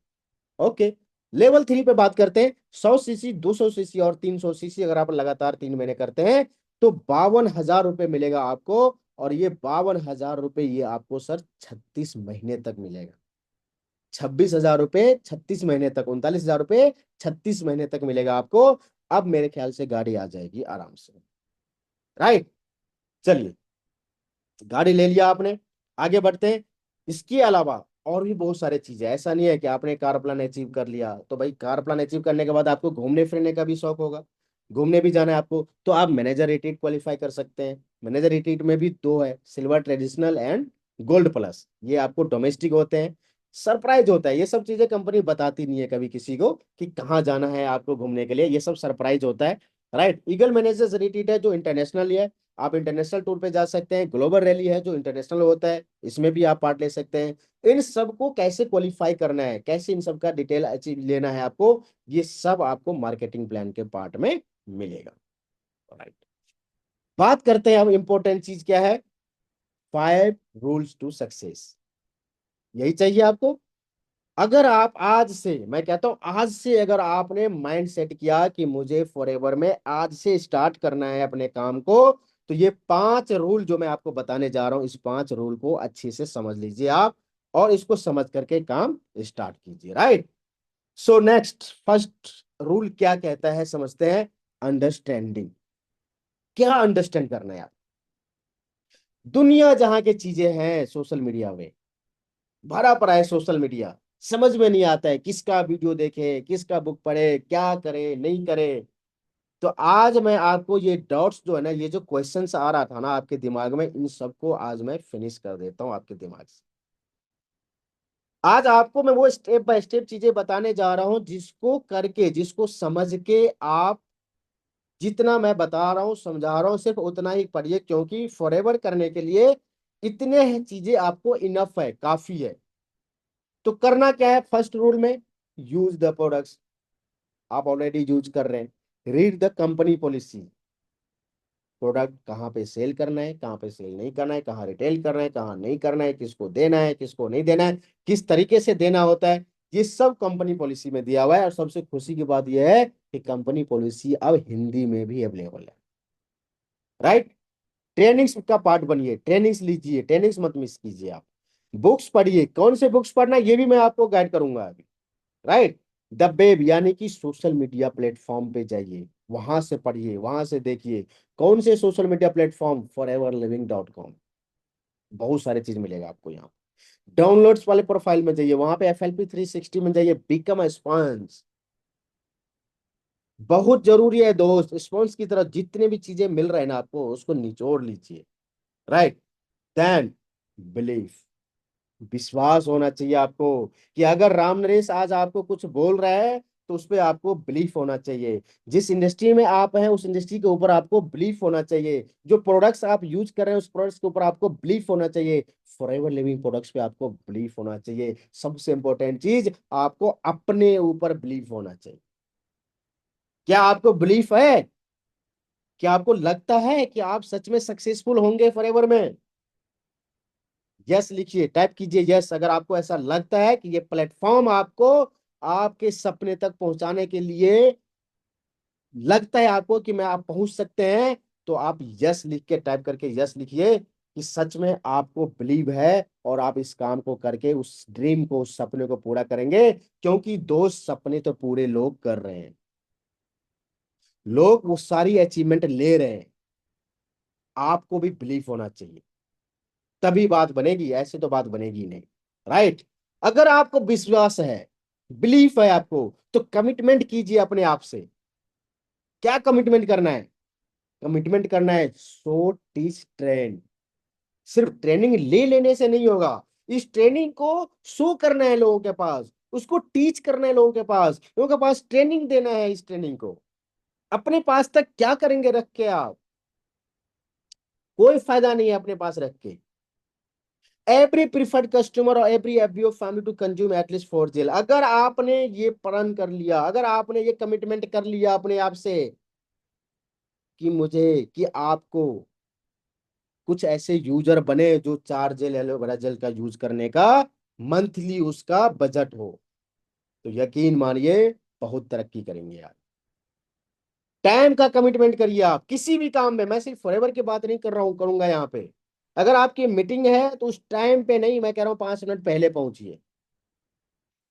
ओके, लेवल 3 पे बात करते हैं। 100 सीसी, 200 सीसी और 300 सीसी अगर आप लगातार 3 महीने करते हैं तो 52,000 रुपये मिलेगा आपको। और ये 52,000 रुपये ये आपको सर 36 महीने तक मिलेगा। 26,000 रुपये 36 महीने तक, 39,000 रुपये 36 महीने तक मिलेगा आपको। अब मेरे ख्याल से गाड़ी आ जाएगी आराम से, राइट। चलिए, गाड़ी ले लिया आपने, आगे बढ़ते हैं। इसके अलावा और भी बहुत सारे चीजें, ऐसा नहीं है कि आपने कार प्लान अचीव कर लिया तो भाई कार प्लान अचीव करने के बाद आपको घूमने फिरने का भी शौक होगा, घूमने भी जाना है आपको, तो आप मैनेजर रिट्रीट क्वालिफाई कर सकते हैं। मैनेजर रिट्रीट में भी दो है, silver traditional and gold plus. ये आपको डोमेस्टिक होते हैं, सरप्राइज होता है, ये सब चीजें कंपनी बताती नहीं है कभी किसी को कि कहाँ जाना है आपको घूमने के लिए, ये सब सरप्राइज होता है, राइट। ईगल मैनेजर रिट्रीट है जो इंटरनेशनल है, आप इंटरनेशनल टूर पे जा सकते हैं। ग्लोबल रैली है जो इंटरनेशनल होता है, इसमें भी आप पार्ट ले सकते हैं। इन सबको कैसे क्वालिफाई करना है, कैसे इन सब का डिटेल अचीव लेना है आपको, ये सब आपको मार्केटिंग प्लान के पार्ट में मिलेगा, राइट। बात करते हैं अब इंपॉर्टेंट चीज क्या है, 5 रूल्स टू सक्सेस। यही चाहिए आपको, अगर आप आज से, मैं कहता हूं आज से, अगर आपने माइंड सेट किया कि मुझे फॉरएवर में आज से स्टार्ट करना है अपने काम को, तो ये 5 रूल जो मैं आपको बताने जा रहा हूं, इस 5 रूल को अच्छे से समझ लीजिए आप, और इसको समझ करके काम स्टार्ट कीजिए। Right. So next, first rule क्या कहता है समझते हैं। अंडरस्टैंडिंग। क्या अंडरस्टैंड करना है आप? दुनिया जहां के चीजें हैं सोशल मीडिया में, भरा पड़ा है सोशल मीडिया, समझ में नहीं आता है किसका वीडियो देखे, किसका बुक पढ़े, क्या करे नहीं करे। तो आज मैं आपको ये डाउट्स जो है ना, ये जो क्वेश्चंस आ रहा था ना आपके दिमाग में, इन सबको आज मैं फिनिश कर देता हूं आपके दिमाग से। आज आपको मैं वो स्टेप बाय स्टेप चीजें बताने जा रहा हूं, जिसको करके, जिसको समझ के आप, जितना मैं बता रहा हूं समझा रहा हूं सिर्फ उतना ही पढ़िए, क्योंकि फॉरएवर करने के लिए इतने चीजें आपको इनफ है, काफी है। तो करना क्या है फर्स्ट रूल में, यूज द प्रोडक्ट्स। आप ऑलरेडी यूज कर रहे हैं। Read the company policy. Product कहाँ पे सेल करना है, कहाँ पे सेल नहीं करना है, कहाँ रिटेल करना है, कहाँ नहीं करना है, किसको देना है, किसको नहीं देना है, किस तरीके से देना होता है, ये सब कंपनी पॉलिसी में दिया हुआ है। और सबसे खुशी की बात यह है कि कंपनी पॉलिसी अब हिंदी में भी अवेलेबल है। राइट। ट्रेनिंग्स का पार्ट बनिए, ट्रेनिंग्स लीजिए, ट्रेनिंग्स मत मिस कीजिए आप। बुक्स पढ़िए, कौन से बुक्स पढ़ना है ये भी मैं आपको गाइड करूंगा अभी। राइट। द वेब यानी कि सोशल मीडिया प्लेटफॉर्म पे जाइए, वहां से पढ़िए, वहां से देखिए। कौन से सोशल मीडिया प्लेटफॉर्म, foreverliving.com। बहुत सारे चीज मिलेगा आपको यहाँ। डाउनलोड्स वाले प्रोफाइल में जाइए, वहां पे FLP 360 में जाइए, बिकम अ स्पॉन्ज। बहुत जरूरी है दोस्त, स्पॉन्ज की तरह जितने भी चीजें मिल रहे हैं ना आपको, उसको निचोड़ लीजिए। राइट। Then believe. विश्वास होना चाहिए आपको, कि अगर राम नरेश आज आपको कुछ बोल रहा है, तो उस पर आपको बिलीफ होना चाहिए। जिस इंडस्ट्री में आप हैं उस इंडस्ट्री के ऊपर आपको बिलीफ होना चाहिए। जो प्रोडक्ट्स आप यूज कर रहे हैं उस प्रोडक्ट्स के ऊपर आपको बिलीफ होना चाहिए। फॉरएवर लिविंग प्रोडक्ट्स पे आपको बिलीफ होना चाहिए। सबसे इंपॉर्टेंट चीज, आपको अपने ऊपर बिलीफ होना चाहिए। क्या आपको बिलीफ है? क्या आपको लगता है कि आप सच में सक्सेसफुल होंगे फॉरएवर में? यस लिखिए, टाइप कीजिए यस, अगर आपको ऐसा लगता है कि ये प्लेटफॉर्म आपको आपके सपने तक पहुंचाने के लिए, लगता है आपको कि मैं आप पहुंच सकते हैं, तो आप यस लिख के, टाइप करके यस लिखिए कि सच में आपको बिलीव है, और आप इस काम को करके उस ड्रीम को, उस सपने को पूरा करेंगे। क्योंकि दोस्त, सपने तो पूरे लोग कर रहे हैं, लोग वो सारी अचीवमेंट ले रहे हैं। आपको भी बिलीव होना चाहिए, तभी बात बनेगी, ऐसे तो बात बनेगी नहीं। राइट। अगर आपको विश्वास है, बिलीफ है आपको, तो कमिटमेंट कीजिए अपने आप से। क्या कमिटमेंट करना है? कमिटमेंट करना है, सो टीच ट्रेन। सिर्फ ट्रेनिंग ले लेने से नहीं होगा, इस ट्रेनिंग को शो करना है लोगों के पास, उसको टीच करना है लोगों के पास ट्रेनिंग देना है। इस ट्रेनिंग को अपने पास तक क्या करेंगे रख के आप? कोई फायदा नहीं है अपने पास रख के। एवरी प्रीफर्ड कस्टमर और every FBO family to consume at least 4 gel. अगर आपने ये प्रण कर लिया, अगर आपने ये कमिटमेंट कर लिया अपने आप से, कि मुझे, कि आपको कुछ ऐसे यूजर बने जो 4 जेल एलोवेरा जेल का यूज करने का मंथली उसका बजट हो, तो यकीन मानिए बहुत तरक्की करेंगे आप। टाइम का कमिटमेंट करिए आप किसी भी काम में। मैं सिर्फ फॉरएवर की बात नहीं कर रहा हूं, करूंगा यहाँ पे। अगर आपकी मीटिंग है तो उस टाइम पे नहीं, मैं कह रहा हूं 5 मिनट पहले पहुंचिए।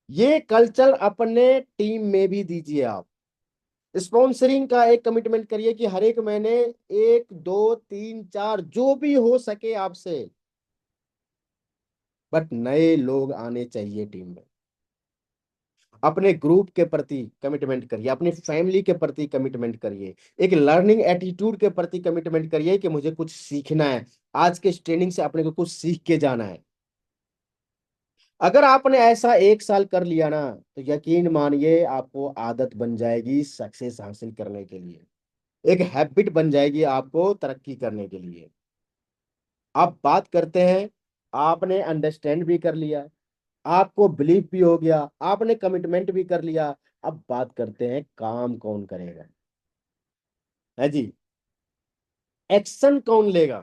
ये कल्चर अपने टीम में भी दीजिए आप। स्पॉन्सरिंग का एक कमिटमेंट करिए कि हर एक महीने 1 2 3 4 जो भी हो सके आपसे, बट नए लोग आने चाहिए टीम में। अपने ग्रुप के प्रति कमिटमेंट करिए, अपनी फैमिली के प्रति कमिटमेंट करिए, एक लर्निंग एटीट्यूड के प्रति कमिटमेंट करिए कि मुझे कुछ सीखना है, आज के ट्रेनिंग से अपने को कुछ सीख के जाना है। अगर आपने ऐसा 1 साल कर लिया ना, तो यकीन मानिए आपको आदत बन जाएगी सक्सेस हासिल करने के लिए, एक हैबिट बन जाएगी आपको तरक्की करने के लिए। अब बात करते हैं, आपने अंडरस्टैंड भी कर लिया, आपको बिलीव भी हो गया, आपने कमिटमेंट भी कर लिया। अब बात करते हैं काम कौन करेगा, है जी। एक्शन कौन लेगा?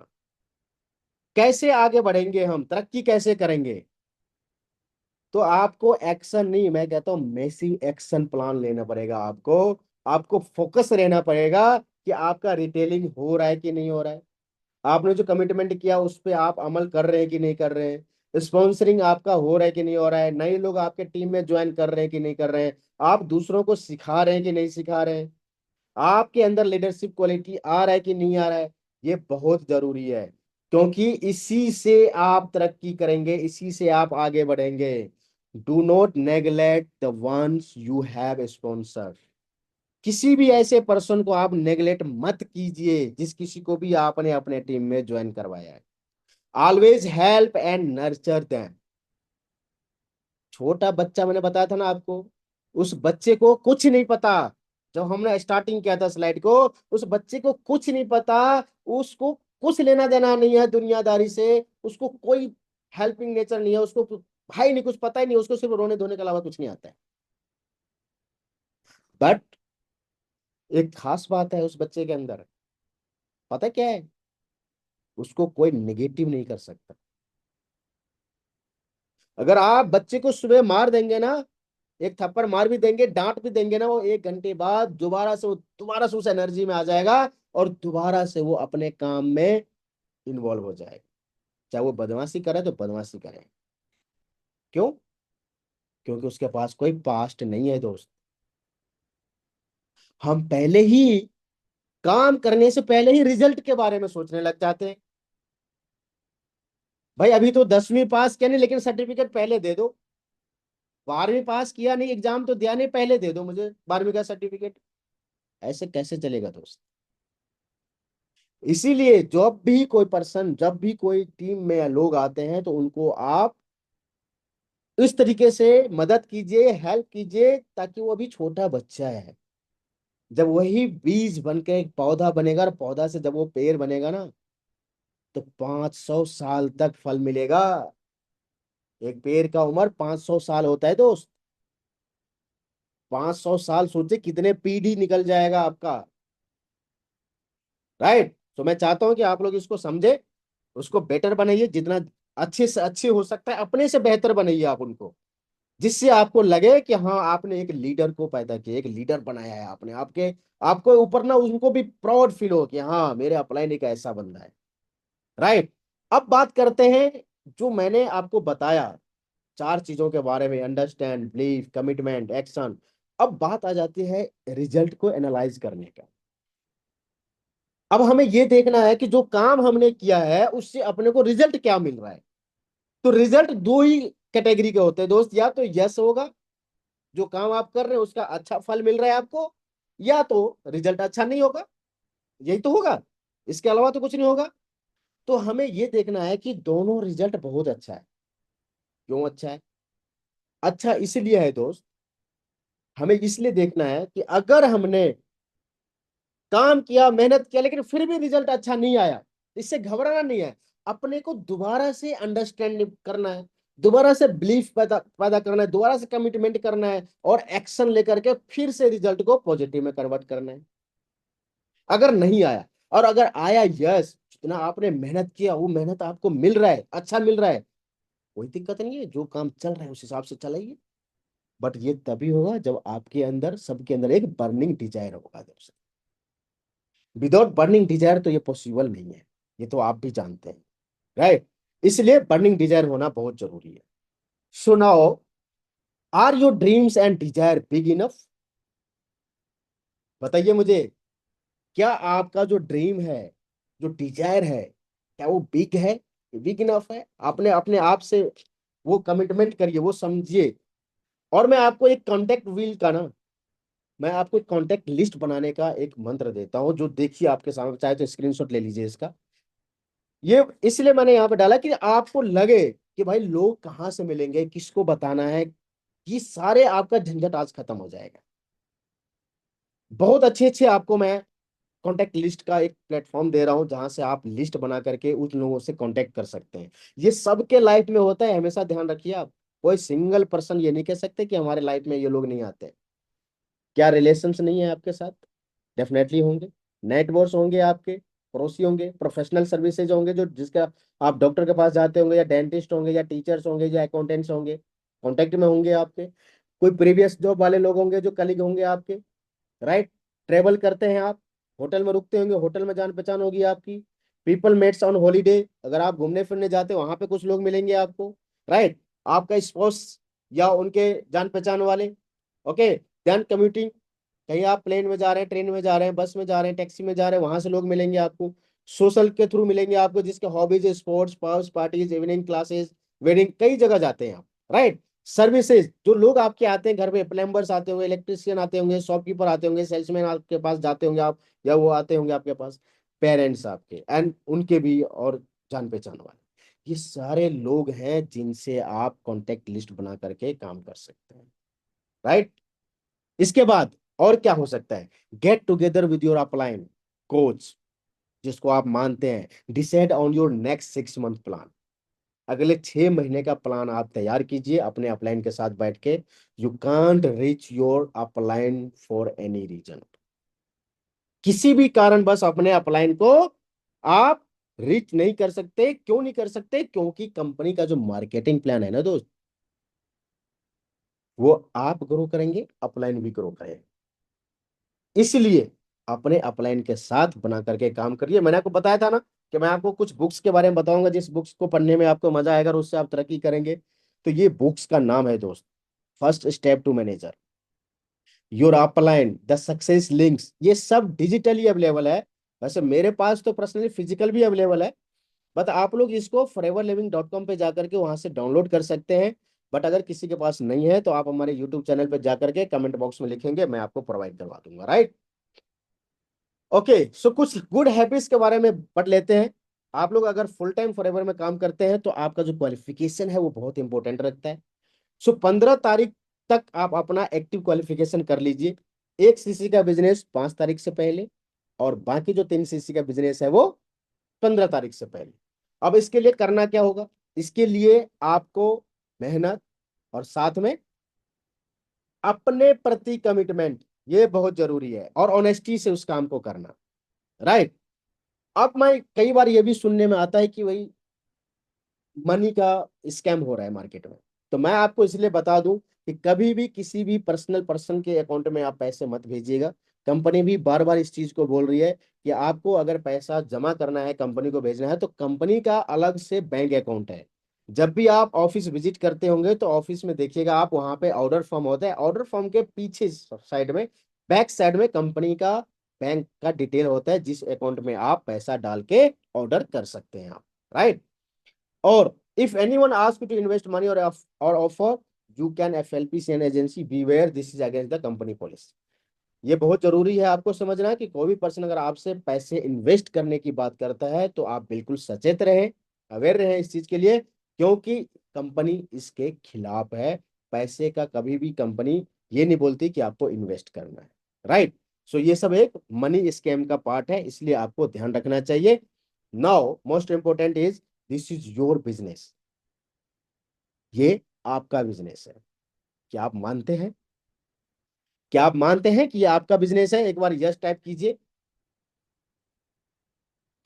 कैसे आगे बढ़ेंगे हम, तरक्की कैसे करेंगे? तो आपको एक्शन नहीं, मैं कहता हूँ मैसिव एक्शन प्लान लेना पड़ेगा आपको। आपको फोकस रहना पड़ेगा कि आपका रिटेलिंग हो रहा है कि नहीं हो रहा है। आपने जो कमिटमेंट किया उस पे आप अमल कर रहे हैं कि नहीं कर रहे हैं। स्पॉन्सरिंग आपका हो रहा है कि नहीं हो रहा है। नए लोग आपके टीम में ज्वाइन कर रहे हैं कि नहीं कर रहे हैं। आप दूसरों को सिखा रहे हैं कि नहीं सिखा रहे हैं। आपके अंदर लीडरशिप क्वालिटी आ रहा है कि नहीं आ रहा है। ये बहुत जरूरी है, क्योंकि इसी से आप तरक्की करेंगे, इसी से आप आगे बढ़ेंगे। Do not neglect the ones you have sponsor. किसी भी ऐसे पर्सन को आप नेग्लेक्ट मत कीजिए जिस किसी को भी आपने अपने टीम में ज्वाइन करवाया है। Always help and nurture them. छोटा बच्चा, मैंने बताया था ना आपको, उस बच्चे को कुछ नहीं पता। जब हमने स्टार्टिंग किया था स्लाइड को, उस बच्चे को कुछ नहीं पता। उसको कुछ लेना देना नहीं है दुनियादारी से। उसको कोई हेल्पिंग नेचर नहीं है उसको। भाई नहीं, कुछ पता ही नहीं उसको, सिर्फ रोने धोने के अलावा कुछ नहीं आता है। बट एक खास बात है उस बच्चे के अंदर, पता क्या है? उसको कोई नेगेटिव नहीं कर सकता। अगर आप बच्चे को सुबह मार देंगे ना, एक थप्पड़ मार भी देंगे, डांट भी देंगे ना, वो 1 घंटे बाद दोबारा से उस एनर्जी में आ जाएगा। और दोबारा से वो अपने काम में इन्वॉल्व हो जाएगा। चाहे वो बदमाशी करे तो बदमाशी करे। क्यों? क्योंकि उसके पास कोई पास्ट नहीं है दोस्त। हम पहले ही काम करने से पहले ही रिजल्ट के बारे में सोचने लग जाते हैं। भाई अभी तो 10वीं पास किया नहीं, लेकिन सर्टिफिकेट पहले दे दो। 12वीं पास किया नहीं, एग्जाम तो दिया नहीं, पहले दे दो मुझे 12वीं का सर्टिफिकेट। ऐसे कैसे चलेगा दोस्त? इसीलिए जब भी कोई टीम में लोग आते हैं तो उनको आप इस तरीके से मदद कीजिए, हेल्प कीजिए, ताकि वो अभी छोटा बच्चा है। जब वही बीज बन के एक पौधा बनेगा, और पौधा से जब वो पेड़ बनेगा ना, तो 500 साल तक फल मिलेगा। एक पेड़ का उम्र 500 साल होता है दोस्त। 500 साल, सोचे कितने पीढ़ी निकल जाएगा आपका। राइट? तो मैं चाहता हूं कि आप लोग इसको समझे, उसको बेटर बनाइए, जितना अच्छे से अच्छे हो सकता है अपने से बेहतर बनाइए आप उनको। जिससे आपको लगे कि हाँ, आपने एक लीडर को पैदा किया, एक लीडर बनाया है आपने। आपको ऊपर ना उनको भी प्राउड फील हो कि हाँ, मेरे अपलाइन एक ऐसा बंदा है। राइट? अब बात करते हैं, जो मैंने आपको बताया 4 चीजों के बारे में, अंडरस्टैंड, बिलीव, कमिटमेंट, एक्शन। अब बात आ जाती है रिजल्ट को एनालाइज करने का। अब हमें यह देखना है कि जो काम हमने किया है उससे अपने को रिजल्ट क्या मिल रहा है। तो रिजल्ट दो ही कैटेगरी के होते हैं दोस्त। या तो यस होगा, जो काम आप कर रहे हैं उसका अच्छा फल मिल रहा है आपको, या तो रिजल्ट अच्छा नहीं होगा। यही तो होगा, इसके अलावा तो कुछ नहीं होगा। तो हमें यह देखना है कि दोनों रिजल्ट बहुत अच्छा है। क्यों अच्छा है? अच्छा इसलिए है दोस्त, हमें इसलिए देखना है कि अगर हमने काम किया, मेहनत किया, लेकिन फिर भी रिजल्ट अच्छा नहीं आया, इससे घबराना नहीं है। अपने को दोबारा से अंडरस्टैंड करना है, दोबारा से बिलीफ पैदा पैदा करना है, दोबारा से कमिटमेंट करना है, और एक्शन लेकर के फिर से रिजल्ट को पॉजिटिव में कन्वर्ट करना है। अगर नहीं आया, और अगर आया, यस, जितना आपने मेहनत किया वो मेहनत आपको मिल रहा है, अच्छा मिल रहा है, कोई दिक्कत नहीं है, जो काम चल रहा है उस हिसाब से चलाइए। बट ये तभी होगा जब आपके अंदर, सबके अंदर एक बर्निंग डिजायर होगा दोस्त। विदाउट बर्निंग डिजायर तो ये पॉसिबल नहीं है। ये तो आप भी जानते हैं। राइट? इसलिए बर्निंग डिजायर होना बहुत जरूरी है। So now, are your dreams and desire big enough? बताइए मुझे, क्या आपका जो ड्रीम है, जो डिजायर है, क्या वो बिग है, बिग इनफ है? आपने अपने आप से वो कमिटमेंट करिए, वो समझिए। और मैं आपको एक कॉन्टेक्ट व्हील का ना, मैं आपको एक कॉन्टेक्ट लिस्ट बनाने का एक मंत्र देता हूं, जो देखिए आपके सामने, चाहे तो स्क्रीनशॉट ले लीजिए इसका। ये इसलिए मैंने यहाँ पे डाला कि आपको लगे कि भाई लोग कहाँ से मिलेंगे, किसको बताना है। ये सारे आपका झंझट आज खत्म हो जाएगा। बहुत अच्छे अच्छे आपको मैं कॉन्टेक्ट लिस्ट का एक प्लेटफॉर्म दे रहा हूं, जहां से आप लिस्ट बना करके उन लोगों से कांटेक्ट कर सकते हैं। ये सबके लाइफ में होता है, हमेशा ध्यान रखिए आप। कोई सिंगल पर्सन ये नहीं कह सकते कि हमारे लाइफ में ये लोग नहीं आते। क्या रिलेशंस नहीं है आपके साथ? डेफिनेटली होंगे। नेटवर्क्स होंगे आपके, पड़ोसी होंगे, प्रोफेशनल सर्विसेज होंगे, जो जिसका आप डॉक्टर के पास जाते होंगे, या डेंटिस्ट होंगे, या टीचर्स होंगे, या अकाउंटेंट्स होंगे। कांटेक्ट में होंगे आपके, कोई प्रीवियस जॉब वाले लोग होंगे जो कलीग होंगे आपके, राइट। ट्रेवल करते हैं आप, होटल में रुकते होंगे, होटल में जान पहचान होगी आपकी। पीपल मेट्स ऑन हॉलीडे, अगर आप घूमने फिरने जाते हो वहां पे कुछ लोग मिलेंगे आपको, राइट। आपका स्पोर्ट्स या उनके जान पहचान वाले, ओके। देन कम्यूटिंग, कहीं आप प्लेन में जा रहे हैं, ट्रेन में जा रहे हैं, बस में जा रहे हैं, टैक्सी में जा रहे हैं, वहां से लोग मिलेंगे आपको। सोशल के थ्रू मिलेंगे आपको, जिसके hobbies, sports, pubs, parties, evening classes, wedding, कई जगह जाते हैं आप, राइट। सर्विसेज, जो लोग आपके आते हैं घर पे, प्लम्बर्स आते होंगे, इलेक्ट्रिशियन आते होंगे, शॉपकीपर आते होंगे, सेल्समैन आपके पास जाते होंगे आप, या वो आते होंगे आपके पास, पेरेंट्स आपके एंड उनके भी और जान पहचान वाले, ये सारे लोग हैं जिनसे आप कॉन्टेक्ट लिस्ट बना करके काम कर सकते हैं, राइट। इसके बाद और क्या हो सकता है, get together with your upline coach, जिसको आप मानते हैं, decide on your next 6 month plan, अगले 6 महीने का प्लान आप तैयार कीजिए अपने अपलाइन के साथ बैठ के। You can't reach your upline for any reason, किसी भी कारण बस अपने अपलाइन को आप रीच नहीं कर सकते। क्यों नहीं कर सकते, क्योंकि कंपनी का जो मार्केटिंग प्लान है ना दोस्त, वो आप ग्रो करेंगे, अपलाइन भी ग्रो करेंगे। इसलिए अपने अपलाइन के साथ बना करके काम करिए। मैंने आपको बताया था ना कि मैं आपको कुछ बुक्स के बारे में बताऊंगा, जिस बुक्स को पढ़ने में आपको मजा आएगा और उससे आप तरक्की करेंगे। तो ये बुक्स का नाम है दोस्त, first step to manager, your upline, the success links, ये सब डिजिटली अवेलेबल है। वैसे मेरे पास तो पर्सनली फिजिकल भी अवेलेबल है, बट आप लोग इसको foreverliving.com पे जाकर के वहां से डाउनलोड कर सकते हैं। बट अगर किसी के पास नहीं है तो आप हमारे यूट्यूब चैनल पे जाकर के कमेंट बॉक्स में लिखेंगे, मैं आपको प्रोवाइड करवा दूंगा, राइट। ओके, सो कुछ गुड हैबिट्स के बारे में पढ़ लेते हैं। आप लोग अगर फुल टाइम फॉरएवर में काम करते हैं तो आपका जो क्वालिफिकेशन है वो बहुत इंपॉर्टेंट रखता है। सो 15 तारीख तक आप अपना एक्टिव क्वालिफिकेशन कर लीजिए। 1 सीसी का बिजनेस 5 तारीख से पहले, और बाकी जो 3 सीसी का बिजनेस है वो 15 तारीख से पहले। अब इसके लिए करना क्या होगा, इसके लिए आपको मेहनत और साथ में अपने प्रति कमिटमेंट, ये बहुत जरूरी है, और ऑनेस्टी से उस काम को करना, राइट। अब मैं कई बार ये भी सुनने में आता है कि भाई मनी का स्कैम हो रहा है मार्केट में। तो मैं आपको इसलिए बता दूं कि कभी भी किसी भी पर्सनल पर्सन के अकाउंट में आप पैसे मत भेजिएगा। कंपनी भी बार बार इस चीज को बोल रही है कि आपको अगर पैसा जमा करना है, कंपनी को भेजना है, तो कंपनी का अलग से बैंक अकाउंट है। जब भी आप ऑफिस विजिट करते होंगे तो ऑफिस में देखिएगा आप, वहां पे ऑर्डर फॉर्म होता है, ऑर्डर फॉर्म के पीछे साइड में, बैक साइड में कंपनी का बैंक का डिटेल होता है, जिस अकाउंट में आप पैसा डाल के ऑर्डर कर सकते हैं आप, राइट। और if anyone asks you to invest money or offer, you can FLP an agency, beware, this is against the company policy। ये बहुत जरूरी है आपको समझना कि कोई भी पर्सन अगर आपसे पैसे इन्वेस्ट करने की बात करता है तो आप बिल्कुल सचेत रहें, अवेयर रहें इस चीज के लिए, क्योंकि कंपनी इसके खिलाफ है। पैसे का कभी भी कंपनी ये नहीं बोलती कि आपको इन्वेस्ट करना है, राइट। सो ये सब एक मनी स्कैम का पार्ट है, इसलिए आपको ध्यान रखना चाहिए। Now most important is, this is your business, ये आपका बिजनेस है। क्या आप मानते हैं, क्या आप मानते हैं कि ये आपका बिजनेस है? एक बार यस टाइप कीजिए।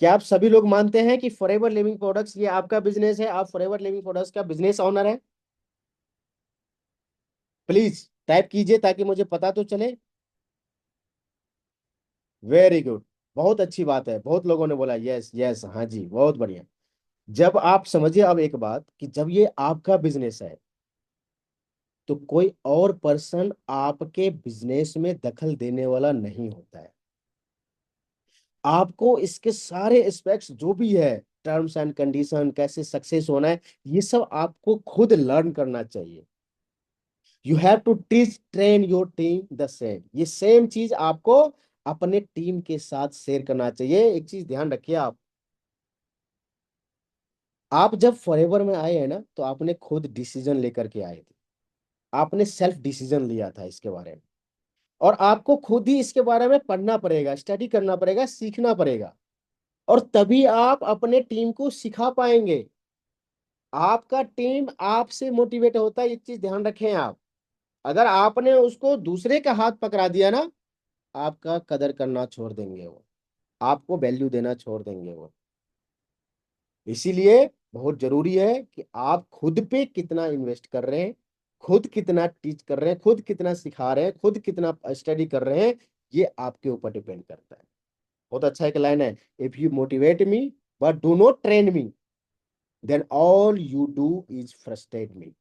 क्या आप सभी लोग मानते हैं कि फॉरएवर लिविंग प्रोडक्ट्स ये आपका बिजनेस है, आप फॉरएवर लिविंग प्रोडक्ट्स का बिजनेस ओनर है? प्लीज टाइप कीजिए ताकि मुझे पता तो चले। वेरी गुड, बहुत अच्छी बात है, बहुत लोगों ने बोला यस यस, हाँ जी, बहुत बढ़िया। जब आप समझिए अब एक बात, कि जब ये आपका बिजनेस है तो कोई और पर्सन आपके बिजनेस में दखल देने वाला नहीं होता है। आपको इसके सारे एस्पेक्ट्स जो भी है, टर्म्स एंड कंडीशन, कैसे सक्सेस होना है, ये सब आपको खुद लर्न करना चाहिए। You have to teach train your team the same, ये सेम चीज आपको अपने टीम के साथ शेयर करना चाहिए। एक चीज ध्यान रखिए, आप जब फॉरएवर में आए हैं ना तो आपने खुद डिसीजन लेकर के आए थे, आपने सेल्फ डिसीजन लिया था इसके बारे में, और आपको खुद ही इसके बारे में पढ़ना पड़ेगा, स्टडी करना पड़ेगा, सीखना पड़ेगा, और तभी आप अपने टीम को सिखा पाएंगे। आपका टीम आपसे मोटिवेट होता है, ये चीज ध्यान रखें आप। अगर आपने उसको दूसरे का हाथ पकड़ा दिया ना, आपका कदर करना छोड़ देंगे वो, आपको वैल्यू देना छोड़ देंगे वो। इसीलिए बहुत जरूरी है कि आप खुद पे कितना इन्वेस्ट कर रहे हैं, खुद कितना टीच कर रहे हैं, खुद कितना सिखा रहे हैं, खुद कितना स्टडी कर रहे हैं, ये आपके ऊपर डिपेंड करता है। बहुत अच्छा एक लाइन है, if you motivate me but do not train me then all you do is frustrate me.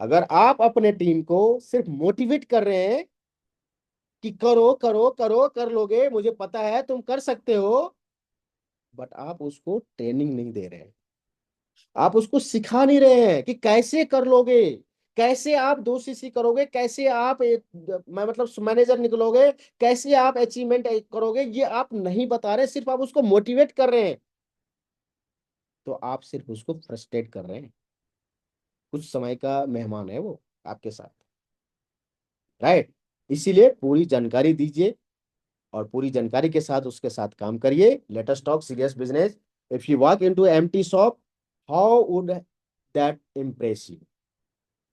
अगर आप अपने टीम को सिर्फ मोटिवेट कर रहे हैं कि करो करो करो, कर लोगे, मुझे पता है तुम कर सकते हो, बट आप उसको ट्रेनिंग नहीं दे रहे हैं, आप उसको सिखा नहीं रहे हैं कि कैसे कर लोगे, कैसे आप 2 CC करोगे, कैसे आप एक मैं मतलब मैनेजर निकलोगे, कैसे आप अचीवमेंट करोगे, ये आप नहीं बता रहे, सिर्फ आप उसको मोटिवेट कर रहे हैं, तो आप सिर्फ उसको फ्रस्ट्रेट कर रहे हैं। कुछ समय का मेहमान है वो आपके साथ, राइट। इसीलिए पूरी जानकारी दीजिए और पूरी जानकारी के साथ उसके साथ काम करिए। Let us talk serious business. If you walk into empty shop, how would that impress you?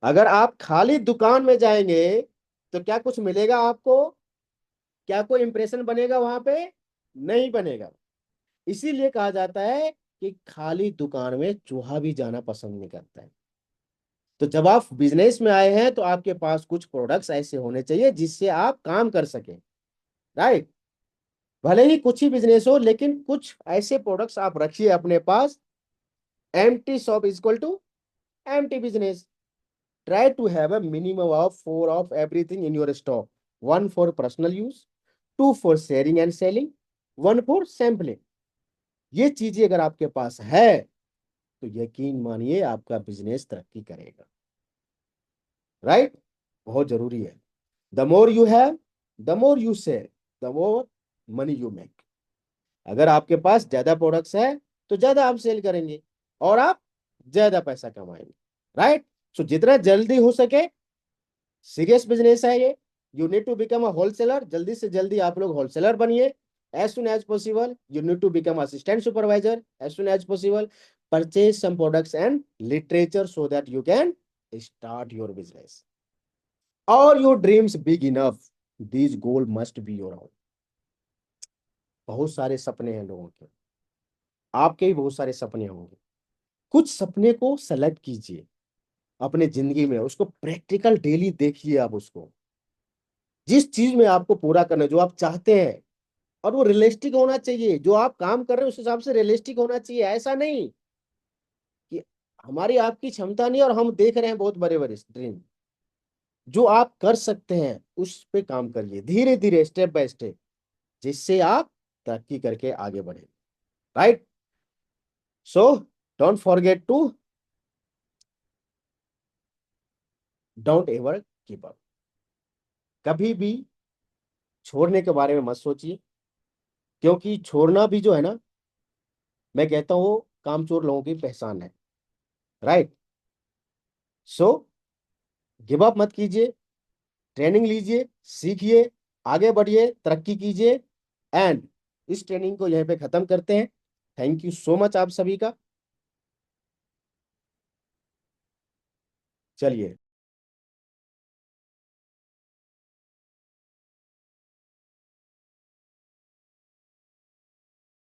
अगर आप खाली दुकान में जाएंगे तो क्या कुछ मिलेगा आपको? क्या कोई इंप्रेशन बनेगा वहां पे? नहीं बनेगा। इसीलिए कहा जाता है कि खाली दुकान में चूहा भी जाना पसंद नहीं करता है। तो जब आप बिजनेस में आए हैं तो आपके पास कुछ प्रोडक्ट्स ऐसे होने चाहिए जिससे आप काम कर सके, राइट। भले ही कुछ ही बिजनेस हो, लेकिन कुछ ऐसे प्रोडक्ट्स आप रखिए अपने पास। Empty shop is equal to empty business. Try to have a minimum of 4 of everything in your stock. 1 for personal use, 2 for sharing and selling, 1 for sampling. ये चीजें अगर आपके पास है तो यकीन मानिए आपका बिजनेस तरक्की करेगा, राइट। बहुत जरूरी है। The more you have, the more you sell, the more money you make. अगर आपके पास ज्यादा प्रोडक्ट्स है तो ज्यादा आप सेल करेंगे और आप ज्यादा पैसा कमाएंगे, राइट। सो जितना जल्दी हो सके, सीरियस बिजनेस है ये, you need to become a wholesaler. जल्दी से जल्दी आप लोग होलसेलर बनिए। As soon as possible you need to become assistant supervisor. As soon as possible purchase some products and literature so that you can start your business. Are your dreams big enough, this goal must be your own. बहुत सारे सपने हैं लोगों के, आपके भी बहुत सारे सपने होंगे। कुछ सपने को सेलेक्ट कीजिए अपने जिंदगी में, उसको प्रैक्टिकल डेली देखिए आप उसको, जिस चीज में आपको पूरा करना है, जो आप चाहते हैं, और वो रियलिस्टिक होना चाहिए। जो आप काम कर रहे हैं उस हिसाब से रियलिस्टिक होना चाहिए। ऐसा नहीं कि हमारी आपकी क्षमता नहीं और हम देख रहे हैं बहुत बड़े बड़े ड्रीम। जो आप कर सकते हैं उस पे काम करिए धीरे धीरे, स्टेप बाय स्टेप, जिससे आप तरक्की करके आगे बढ़े, right. So don't forget to, don't ever give up. कभी भी छोड़ने के बारे में मत सोचिए, क्योंकि छोड़ना भी जो है ना, मैं कहता हूँ कामचोर लोगों की पहचान है, राइट। सो गिव अप मत कीजिए, ट्रेनिंग लीजिए, सीखिए, आगे बढ़िए, तरक्की कीजिए। एंड इस ट्रेनिंग को यहीं पे खत्म करते हैं। थैंक यू सो मच आप सभी का। चलिए।